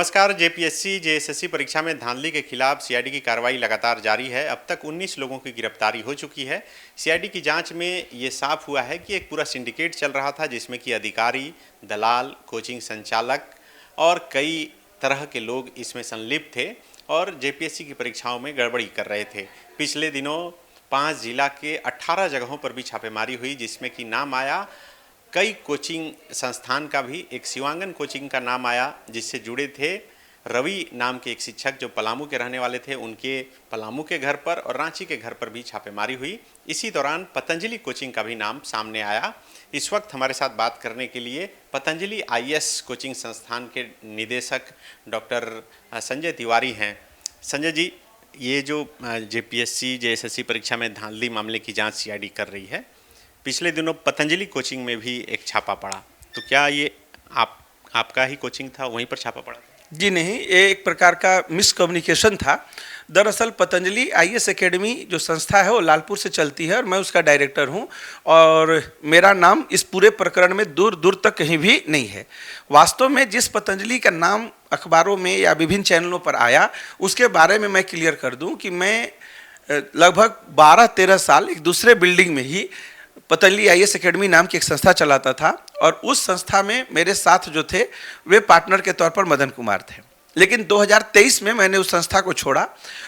नमस्कार। JPSC JSSC परीक्षा में धांधली के खिलाफ सीआईडी की कार्रवाई लगातार जारी है। अब तक 19 लोगों की गिरफ्तारी हो चुकी है। सीआईडी की जांच में ये साफ हुआ है कि एक पूरा सिंडिकेट चल रहा था, जिसमें कि अधिकारी, दलाल, कोचिंग संचालक और कई तरह के लोग इसमें संलिप्त थे और जेपीएससी की परीक्षाओं में गड़बड़ी कर रहे थे। पिछले दिनों 5 जिला के 18 जगहों पर भी छापेमारी हुई, जिसमें कि नाम आया कई कोचिंग संस्थान का भी। एक शिवांगन कोचिंग का नाम आया, जिससे जुड़े थे रवि नाम के एक शिक्षक जो पलामू के रहने वाले थे, उनके पलामू के घर पर और रांची के घर पर भी छापेमारी हुई। इसी दौरान पतंजलि कोचिंग का भी नाम सामने आया। इस वक्त हमारे साथ बात करने के लिए पतंजलि आईएएस कोचिंग संस्थान के निदेशक डॉक्टर संजय तिवारी हैं। संजय जी, ये जो जेपीएससी जेएसएससी परीक्षा में धांधली मामले की जाँच सीआईडी कर रही है, पिछले दिनों पतंजलि कोचिंग में भी एक छापा पड़ा, तो क्या ये आपका ही कोचिंग था, वहीं पर छापा पड़ा? जी नहीं, ये एक प्रकार का मिसकम्युनिकेशन था। दरअसल पतंजलि आईएएस एकेडमी जो संस्था है वो लालपुर से चलती है और मैं उसका डायरेक्टर हूं और मेरा नाम इस पूरे प्रकरण में दूर दूर तक कहीं भी नहीं है। वास्तव में जिस पतंजलि का नाम अखबारों में या विभिन्न चैनलों पर आया, उसके बारे में मैं क्लियर कर दूं कि मैं लगभग 12-13 साल एक दूसरे बिल्डिंग में ही पतंजलि आईएएस एकेडमी नाम की एक संस्था चलाता था और उस संस्था में मेरे साथ जो थे वे पार्टनर के तौर पर मदन कुमार थे। लेकिन 2023 में मैंने उस संस्था को छोड़ा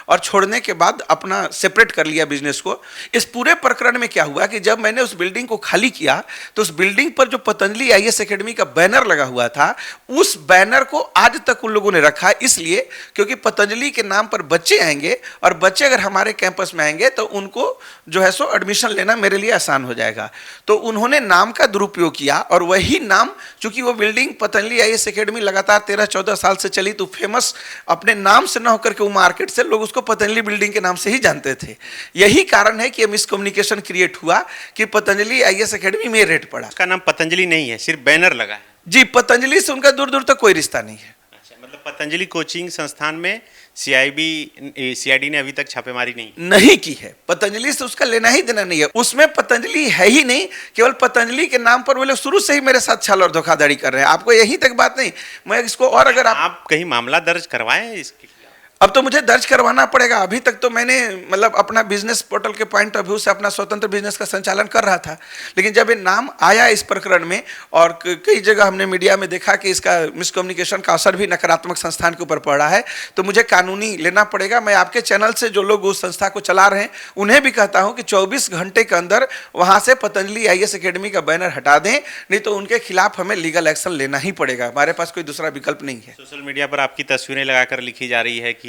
और छोड़ने के बाद अपना सेपरेट कर लिया बिजनेस को। इस पूरे प्रकरण में क्या हुआ कि जब मैंने उस बिल्डिंग को खाली किया तो उस बिल्डिंग पर जो पतंजलि आईएएस एकेडमी का बैनर लगा हुआ था, उस बैनर को आज तक उन लोगों ने रखा, इसलिए क्योंकि पतंजलि के नाम पर बच्चे आएंगे और बच्चे अगर हमारे कैंपस में आएंगे तो उनको जो है सो एडमिशन लेना मेरे लिए आसान हो जाएगा। तो उन्होंने नाम का दुरुपयोग किया और वही नाम, चूंकि वो बिल्डिंग पतंजलि आईएएस एकेडमी लगातार 13-14 साल से चली, तो फेमस अपने नाम से न होकर के वो मार्केट से लोग उसको पतंजलि बिल्डिंग के नाम से ही जानते थे। यही कारण है कि ये मिसकम्युनिकेशन क्रिएट हुआ कि पतंजलि आईएएस एकेडमी में रेट पड़ा। उसका नाम पतंजलि नहीं है, सिर्फ बैनर लगा है। जी, पतंजलि से उनका दूर दूर तक कोई रिश्ता नहीं है। अच्छा, मतलब पतंजलि कोचिंग संस्थान में सीआईडी ने अभी तक छापेमारी नहीं की है। पतंजलि से उसका लेना ही देना नहीं है, उसमें पतंजलि है ही नहीं। केवल पतंजलि के नाम पर वो लोग शुरू से ही मेरे साथ छल और धोखाधड़ी कर रहे हैं। आपको यहीं तक बात नहीं, मैं इसको और अगर आप कहीं मामला दर्ज करवाएं इसके? अब तो मुझे दर्ज करवाना पड़ेगा। अभी तक तो मैंने मतलब अपना बिजनेस पोर्टल के पॉइंट ऑफ व्यू से अपना स्वतंत्र बिजनेस का संचालन कर रहा था, लेकिन जब ये नाम आया इस प्रकरण में और कई जगह हमने मीडिया में देखा कि इसका मिसकम्युनिकेशन का असर भी नकारात्मक संस्थान के ऊपर पड़ रहा है, तो मुझे कानूनी लेना पड़ेगा। मैं आपके चैनल से जो लोग उस संस्था को चला रहे हैं उन्हें भी कहता हूँ कि 24 घंटे के अंदर वहाँ से पतंजलि आईएएस एकेडमी का बैनर हटा दें, नहीं तो उनके खिलाफ हमें लीगल एक्शन लेना ही पड़ेगा। हमारे पास कोई दूसरा विकल्प नहीं है। सोशल मीडिया पर आपकी तस्वीरें लगाकर लिखी जा रही है कि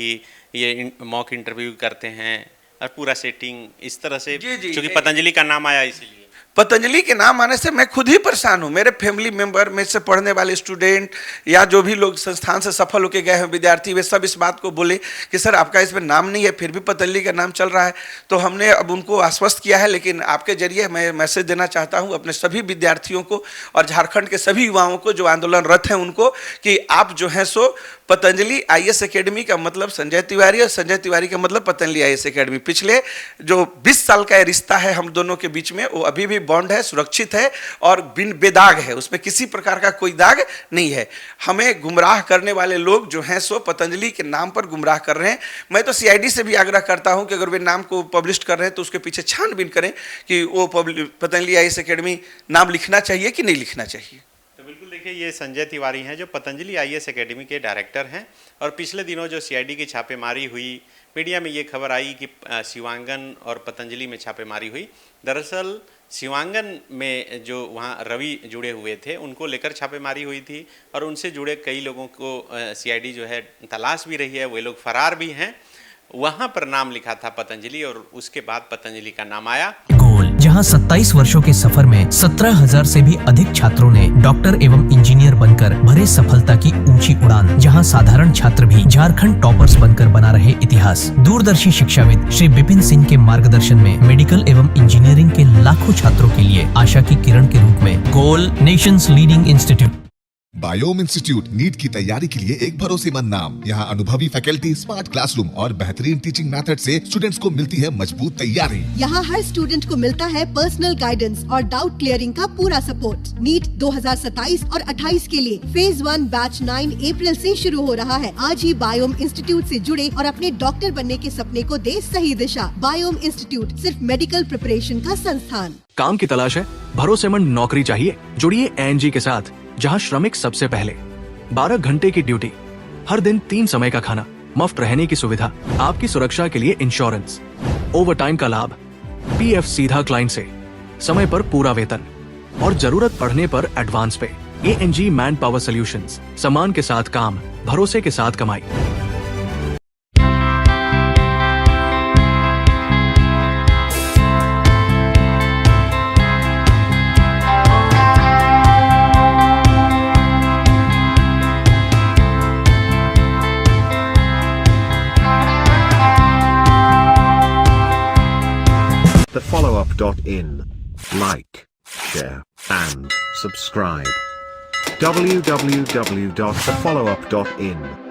ये मॉक इंटरव्यू करते हैं और पूरा सेटिंग इस तरह से, क्योंकि पतंजलि का नाम आया इसीलिए। पतंजलि के नाम आने से मैं खुद ही परेशान हूँ। मेरे फैमिली मेंबर, मेरे से पढ़ने वाले स्टूडेंट या जो भी लोग संस्थान से सफल होकर गए हैं विद्यार्थी, वे सब इस बात को बोले कि सर आपका इसमें नाम नहीं है, फिर भी पतंजलि का नाम चल रहा है। तो हमने अब उनको आश्वस्त किया है, लेकिन आपके जरिए मैं मैसेज देना चाहता हूँ अपने सभी विद्यार्थियों को और झारखंड के सभी युवाओं को जो आंदोलनरत हैं उनको, कि आप जो हैं सो पतंजलि आईएएस एकेडमी का मतलब संजय तिवारी और संजय तिवारी का मतलब पतंजलि आईएएस एकेडमी, पिछले जो 20 साल का रिश्ता है हम दोनों के बीच में, वो अभी भी बॉन्ड है, सुरक्षित है और बिन बेदाग है, उसमें किसी प्रकार का कोई दाग नहीं है। हमें गुमराह करने वाले लोग जो हैं सो पतंजलि के नाम पर गुमराह कर रहे हैं। मैं तो सीआईडी से भी आग्रह करता हूं कि अगर वे नाम को पब्लिश कर रहे हैं तो उसके पीछे छानबीन करें कि वो पतंजलि आईएएस एकेडमी नाम लिखना चाहिए कि नहीं लिखना चाहिए। तो बिल्कुल देखिए, ये संजय तिवारी हैं जो पतंजलि आईएएस एकेडमी के डायरेक्टर हैं और पिछले दिनों जो सीआईडी की छापेमारी हुई, मीडिया में ये खबर आई कि शिवांगन और पतंजलि में छापेमारी हुई। दरअसल शिवांगन में जो वहाँ रवि जुड़े हुए थे उनको लेकर छापेमारी हुई थी और उनसे जुड़े कई लोगों को सीआईडी जो है तलाश भी रही है, वे लोग फरार भी हैं। वहाँ पर नाम लिखा था पतंजलि और उसके बाद पतंजलि का नाम आया। जहां 27 वर्षों के सफर में 17,000 से भी अधिक छात्रों ने डॉक्टर एवं इंजीनियर बनकर भरे सफलता की ऊंची उड़ान, जहां साधारण छात्र भी झारखंड टॉपर्स बनकर बना रहे इतिहास। दूरदर्शी शिक्षाविद श्री विपिन सिंह के मार्गदर्शन में मेडिकल एवं इंजीनियरिंग के लाखों छात्रों के लिए आशा की किरण के रूप में गोल, नेशंस लीडिंग इंस्टीट्यूट। बायोम इंस्टीट्यूट नीट की तैयारी के लिए एक भरोसेमंद नाम। यहाँ अनुभवी फैकल्टी, स्मार्ट क्लासरूम और बेहतरीन टीचिंग मेथड से स्टूडेंट्स को मिलती है मजबूत तैयारी। यहाँ हर स्टूडेंट को मिलता है पर्सनल गाइडेंस और डाउट क्लियरिंग का पूरा सपोर्ट। नीट 2027 और 28 के लिए फेज 1 बैच 9 अप्रैल से शुरू हो रहा है। आज ही बायोम इंस्टीट्यूट से जुड़े और अपने डॉक्टर बनने के सपने को दे सही दिशा। बायोम इंस्टीट्यूट सिर्फ मेडिकल प्रिपरेशन का संस्थान। काम की तलाश है, भरोसेमंद नौकरी चाहिए, जुड़िए ANG के साथ, जहां श्रमिक सबसे पहले। 12 घंटे की ड्यूटी, हर दिन 3 समय का खाना, मुफ्त रहने की सुविधा, आपकी सुरक्षा के लिए इंश्योरेंस, ओवर टाइम का लाभ, PF सीधा क्लाइंट से, समय पर पूरा वेतन और जरूरत पड़ने पर एडवांस पे। ANG मैन पावर सॉल्यूशंस, सम्मान के साथ काम, भरोसे के साथ कमाई। thefollowup.in. Like, share, and subscribe. www.thefollowup.in